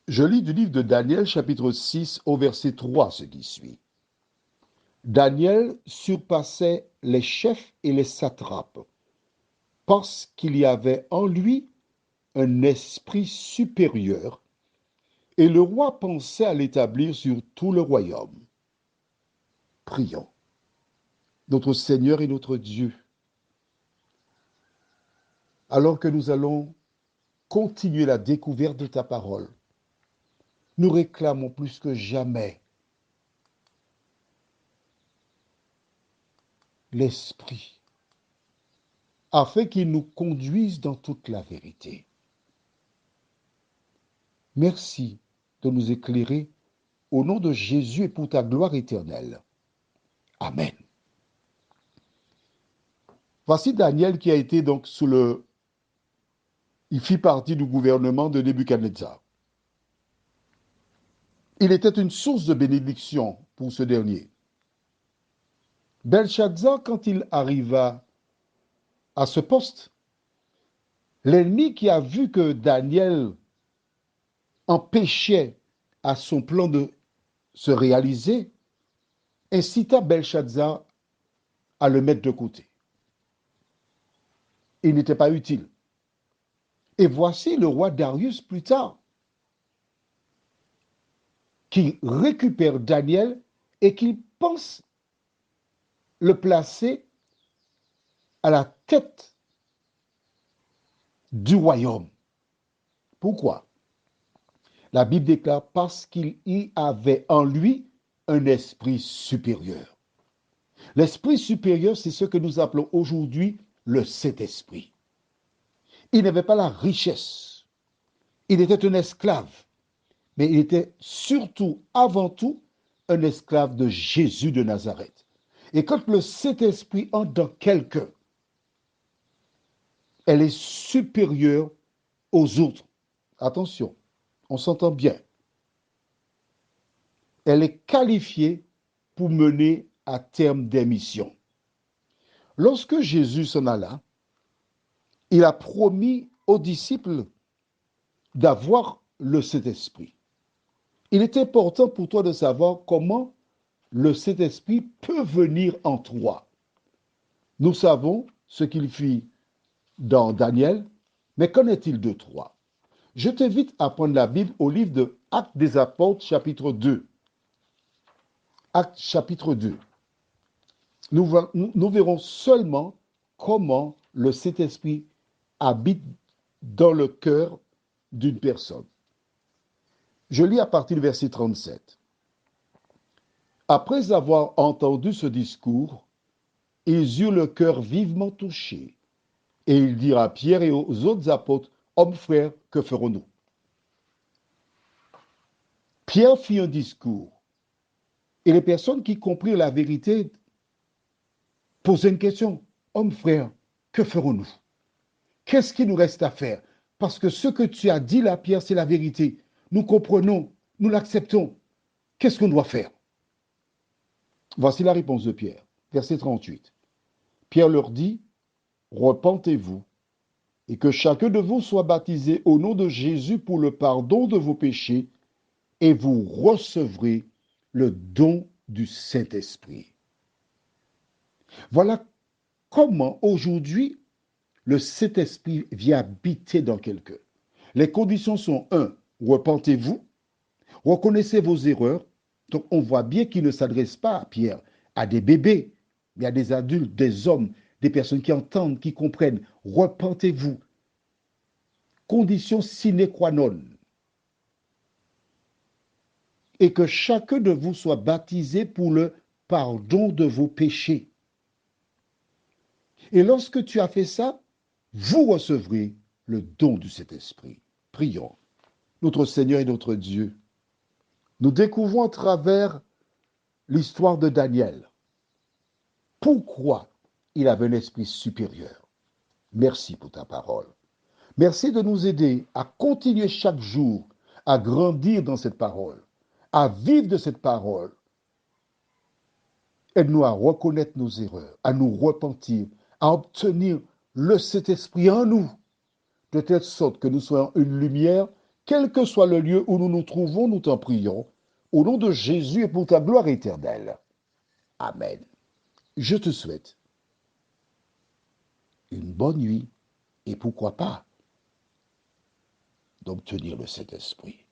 Je lis du livre de Daniel, chapitre 6, au verset 3, ce qui suit. Daniel surpassait les chefs et les satrapes parce qu'il y avait en lui un esprit supérieur et le roi pensait à l'établir sur tout le royaume. Prions. Notre Seigneur et notre Dieu, alors que nous allons continuer la découverte de ta parole, nous réclamons plus que jamais l'Esprit, afin qu'il nous conduise dans toute la vérité. Merci de nous éclairer au nom de Jésus et pour ta gloire éternelle. Amen. Voici Daniel qui a été donc il fit partie du gouvernement de Nebuchadnezzar. Il était une source de bénédiction pour ce dernier. Belshazzar, quand il arriva à ce poste, l'ennemi qui a vu que Daniel empêchait à son plan de se réaliser, incita Belshazzar à le mettre de côté. Il n'était pas utile. Et voici le roi Darius plus tard, qui récupère Daniel et qui pense le placer à la tête du royaume. Pourquoi? La Bible déclare parce qu'il y avait en lui un esprit supérieur. L'esprit supérieur, c'est ce que nous appelons aujourd'hui le Saint-Esprit. Il n'avait pas la richesse. Il était un esclave. Mais il était surtout, avant tout, un esclave de Jésus de Nazareth. Et quand le Saint-Esprit entre dans quelqu'un, elle est supérieure aux autres. Attention, on s'entend bien. Elle est qualifiée pour mener à terme des missions. Lorsque Jésus s'en alla, il a promis aux disciples d'avoir le Saint-Esprit. Il est important pour toi de savoir comment le Saint-Esprit peut venir en toi. Nous savons ce qu'il fit dans Daniel, mais qu'en est-il de toi? Je t'invite à prendre la Bible au livre de Actes des Apôtres, chapitre 2. Actes, chapitre 2. Nous verrons seulement comment le Saint-Esprit habite dans le cœur d'une personne. Je lis à partir du verset 37. Après avoir entendu ce discours, ils eurent le cœur vivement touché, et ils dirent à Pierre et aux autres apôtres, hommes frères, que ferons-nous? Pierre fit un discours, et les personnes qui comprirent la vérité posaient une question, hommes frères, que ferons-nous? Qu'est-ce qu'il nous reste à faire? Parce que ce que tu as dit là, Pierre, c'est la vérité. Nous comprenons, nous l'acceptons. Qu'est-ce qu'on doit faire? Voici la réponse de Pierre, verset 38. Pierre leur dit, repentez-vous et que chacun de vous soit baptisé au nom de Jésus pour le pardon de vos péchés et vous recevrez le don du Saint-Esprit. Voilà comment aujourd'hui le Saint-Esprit vient habiter dans quelqu'un. Les conditions sont un, repentez-vous, reconnaissez vos erreurs. Donc on voit bien qu'il ne s'adresse pas à Pierre, à des bébés, mais à des adultes, des hommes, des personnes qui entendent, qui comprennent. Repentez-vous. Condition sine qua non. Et que chacun de vous soit baptisé pour le pardon de vos péchés. Et lorsque tu as fait ça, vous recevrez le don de cet esprit. Prions. Notre Seigneur et notre Dieu, nous découvrons à travers l'histoire de Daniel pourquoi il avait un esprit supérieur. Merci pour ta parole. Merci de nous aider à continuer chaque jour à grandir dans cette parole, à vivre de cette parole. Aide-nous à reconnaître nos erreurs, à nous repentir, à obtenir le Saint-Esprit en nous, de telle sorte que nous soyons une lumière Quel que soit le lieu où nous nous trouvons, nous t'en prions, au nom de Jésus et pour ta gloire éternelle. Amen. Je te souhaite une bonne nuit et pourquoi pas d'obtenir le Saint-Esprit.